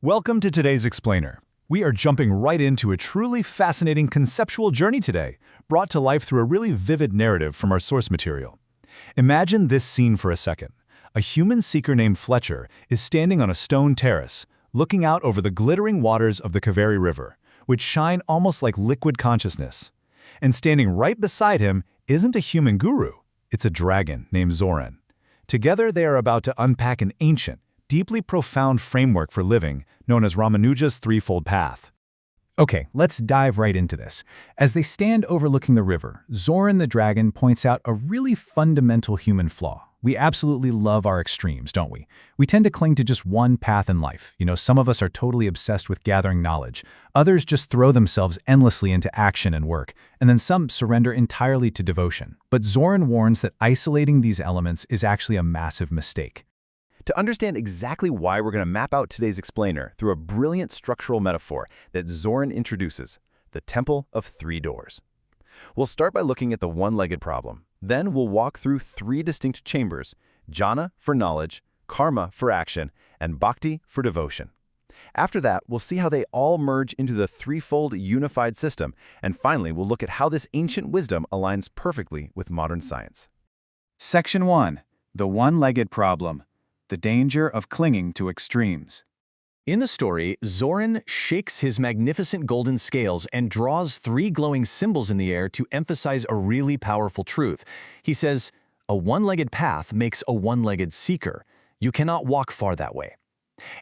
Welcome to today's Explainer. We are jumping right into a truly fascinating conceptual journey today, brought to life through a really vivid narrative from our source material. Imagine this scene for a second. A human seeker named Fletcher is standing on a stone terrace, looking out over the glittering waters of the Kaveri River, which shine almost like liquid consciousness. And standing right beside him isn't a human guru, it's a dragon named Zoran. Together they are about to unpack an ancient, deeply profound framework for living known as Ramanuja's Threefold Path. Okay, let's dive right into this. As they stand overlooking the river, Zoran the dragon points out a really fundamental human flaw. We absolutely love our extremes, don't we? We tend to cling to just one path in life. Some of us are totally obsessed with gathering knowledge. Others just throw themselves endlessly into action and work, and then some surrender entirely to devotion. But Zoran warns that isolating these elements is actually a massive mistake. To understand exactly why, we're going to map out today's explainer through a brilliant structural metaphor that Zoran introduces, the Temple of Three Doors. We'll start by looking at the one-legged problem. Then we'll walk through three distinct chambers: jhana for knowledge, karma for action, and bhakti for devotion. After that, we'll see how they all merge into the threefold unified system, and finally we'll look at how this ancient wisdom aligns perfectly with modern science. Section 1. The one-legged problem. The danger of clinging to extremes. In the story, Zoran shakes his magnificent golden scales and draws three glowing symbols in the air to emphasize a really powerful truth. He says, "A one-legged path makes a one-legged seeker. You cannot walk far that way."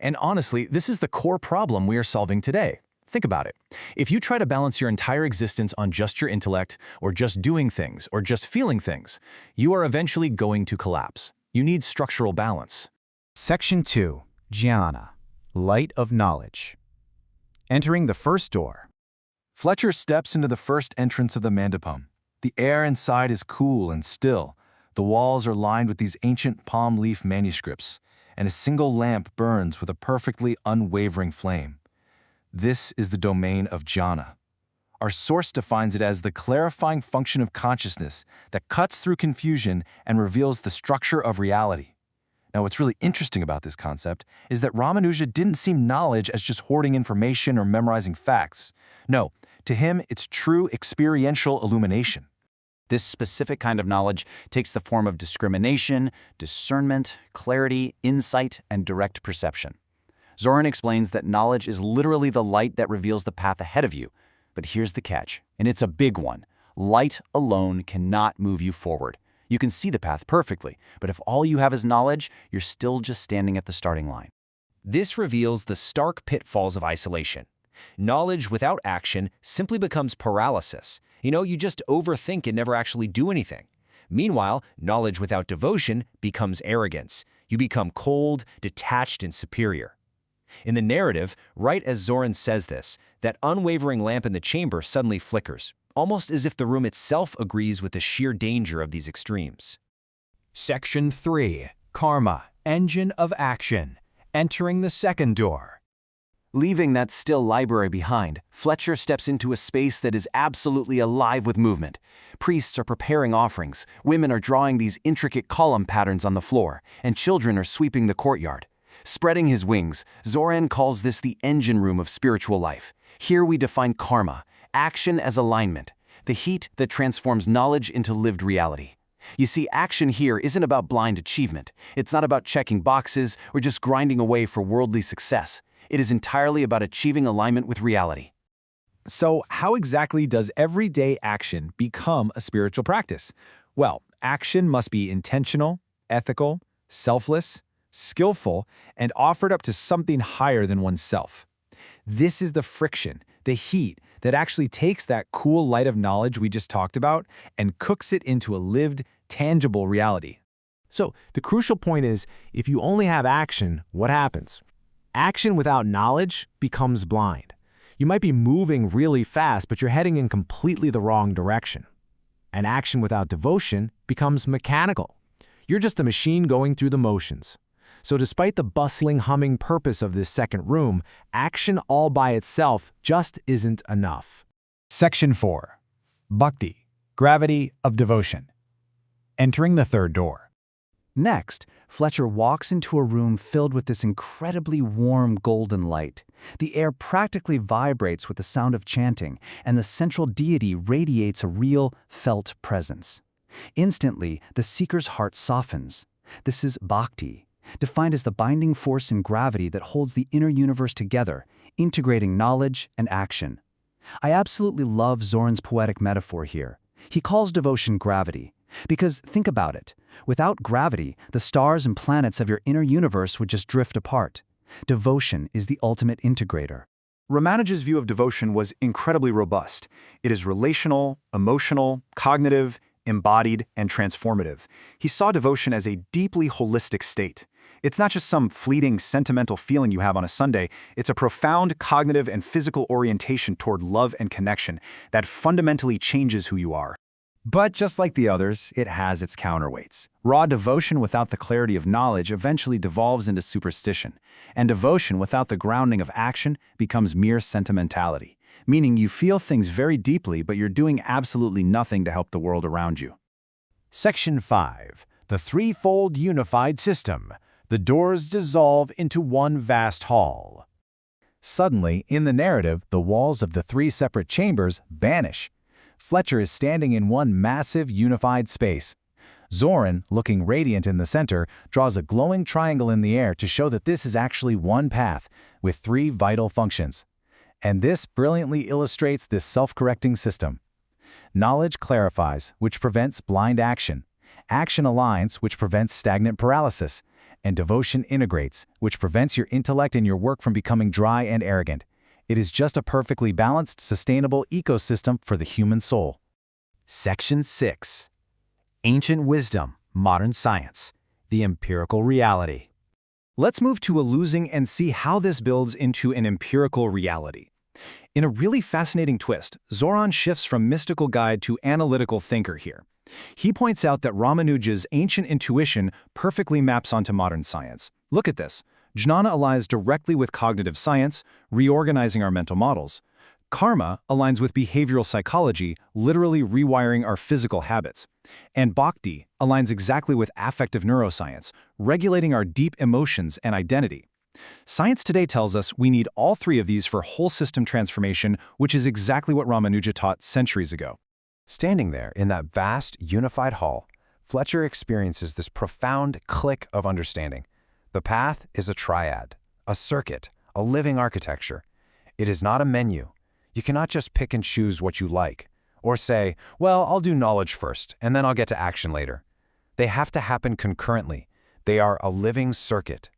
And honestly, this is the core problem we are solving today. Think about it. If you try to balance your entire existence on just your intellect, or just doing things, or just feeling things, you are eventually going to collapse. You need structural balance. Section 2. Jhana. Light of knowledge. Entering the first door. Fletcher steps into the first entrance of the mandapam. The air inside is cool and still. The walls are lined with these ancient palm leaf manuscripts, and a single lamp burns with a perfectly unwavering flame. This is the domain of jhana. Our source defines it as the clarifying function of consciousness that cuts through confusion and reveals the structure of reality. Now, what's really interesting about this concept is that Ramanuja didn't see knowledge as just hoarding information or memorizing facts. No, to him, it's true experiential illumination. This specific kind of knowledge takes the form of discrimination, discernment, clarity, insight, and direct perception. Zoran explains that knowledge is literally the light that reveals the path ahead of you. But here's the catch, and it's a big one. Light alone cannot move you forward. You can see the path perfectly, but if all you have is knowledge, you're still just standing at the starting line. This reveals the stark pitfalls of isolation. Knowledge without action simply becomes paralysis. You just overthink and never actually do anything. Meanwhile, knowledge without devotion becomes arrogance. You become cold, detached, and superior. In the narrative, right as Zoran says this, that unwavering lamp in the chamber suddenly flickers, almost as if the room itself agrees with the sheer danger of these extremes. Section 3. Karma. Engine of action. Entering the second door. Leaving that still library behind, Fletcher steps into a space that is absolutely alive with movement. Priests are preparing offerings, women are drawing these intricate column patterns on the floor, and children are sweeping the courtyard. Spreading his wings, Zoran calls this the engine room of spiritual life. Here we define karma, action as alignment, the heat that transforms knowledge into lived reality. You see, action here isn't about blind achievement. It's not about checking boxes or just grinding away for worldly success. It is entirely about achieving alignment with reality. So, how exactly does everyday action become a spiritual practice? Well, action must be intentional, ethical, selfless, skillful, and offered up to something higher than oneself. This is the friction, the heat, that actually takes that cool light of knowledge we just talked about and cooks it into a lived, tangible reality. So, the crucial point is, if you only have action, what happens? Action without knowledge becomes blind. You might be moving really fast, but you're heading in completely the wrong direction. And action without devotion becomes mechanical. You're just a machine going through the motions. So despite the bustling, humming purpose of this second room, action all by itself just isn't enough. Section 4. Bhakti. Gravity of devotion. Entering the third door. Next, Fletcher walks into a room filled with this incredibly warm golden light. The air practically vibrates with the sound of chanting, and the central deity radiates a real, felt presence. Instantly, the seeker's heart softens. This is bhakti, defined as the binding force in gravity that holds the inner universe together, integrating knowledge and action. I absolutely love Zoran's poetic metaphor here. He calls devotion gravity. Because think about it, without gravity, the stars and planets of your inner universe would just drift apart. Devotion is the ultimate integrator. Ramanuja's view of devotion was incredibly robust. It is relational, emotional, cognitive, embodied, and transformative. He saw devotion as a deeply holistic state. It's not just some fleeting sentimental feeling you have on a Sunday, it's a profound cognitive and physical orientation toward love and connection that fundamentally changes who you are. But just like the others, it has its counterweights. Raw devotion without the clarity of knowledge eventually devolves into superstition, and devotion without the grounding of action becomes mere sentimentality, meaning you feel things very deeply but you're doing absolutely nothing to help the world around you. Section 5. The Threefold Unified System. The doors dissolve into one vast hall. Suddenly, in the narrative, the walls of the three separate chambers vanish. Fletcher is standing in one massive, unified space. Zoran, looking radiant in the center, draws a glowing triangle in the air to show that this is actually one path, with three vital functions. And this brilliantly illustrates this self-correcting system. Knowledge clarifies, which prevents blind action. Action aligns, which prevents stagnant paralysis. And devotion integrates, which prevents your intellect and your work from becoming dry and arrogant. It is just a perfectly balanced, sustainable ecosystem for the human soul. Section 6. Ancient Wisdom, Modern Science, the Empirical Reality. Let's move to Eluzing and see how this builds into an empirical reality. In a really fascinating twist, Zoran shifts from mystical guide to analytical thinker here. He points out that Ramanuja's ancient intuition perfectly maps onto modern science. Look at this. Jnana aligns directly with cognitive science, reorganizing our mental models. Karma aligns with behavioral psychology, literally rewiring our physical habits. And Bhakti aligns exactly with affective neuroscience, regulating our deep emotions and identity. Science today tells us we need all three of these for whole system transformation, which is exactly what Ramanuja taught centuries ago. Standing there in that vast, unified hall, Fletcher experiences this profound click of understanding. The path is a triad, a circuit, a living architecture. It is not a menu. You cannot just pick and choose what you like, or say, well, I'll do knowledge first, and then I'll get to action later. They have to happen concurrently. They are a living circuit.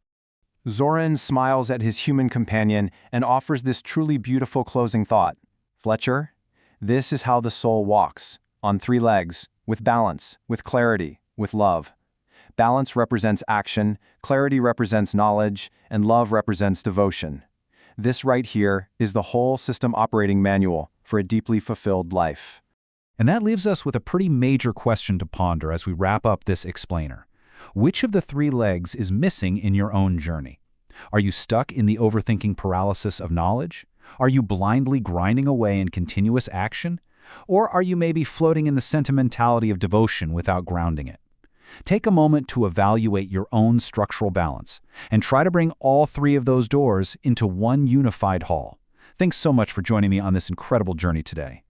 Zoran smiles at his human companion and offers this truly beautiful closing thought. Fletcher, this is how the soul walks, on three legs, with balance, with clarity, with love. Balance represents action, clarity represents knowledge, and love represents devotion. This right here is the whole system operating manual for a deeply fulfilled life. And that leaves us with a pretty major question to ponder as we wrap up this explainer. Which of the three legs is missing in your own journey? Are you stuck in the overthinking paralysis of knowledge? Are you blindly grinding away in continuous action? Or are you maybe floating in the sentimentality of devotion without grounding it? Take a moment to evaluate your own structural balance and try to bring all three of those doors into one unified hall. Thanks so much for joining me on this incredible journey today.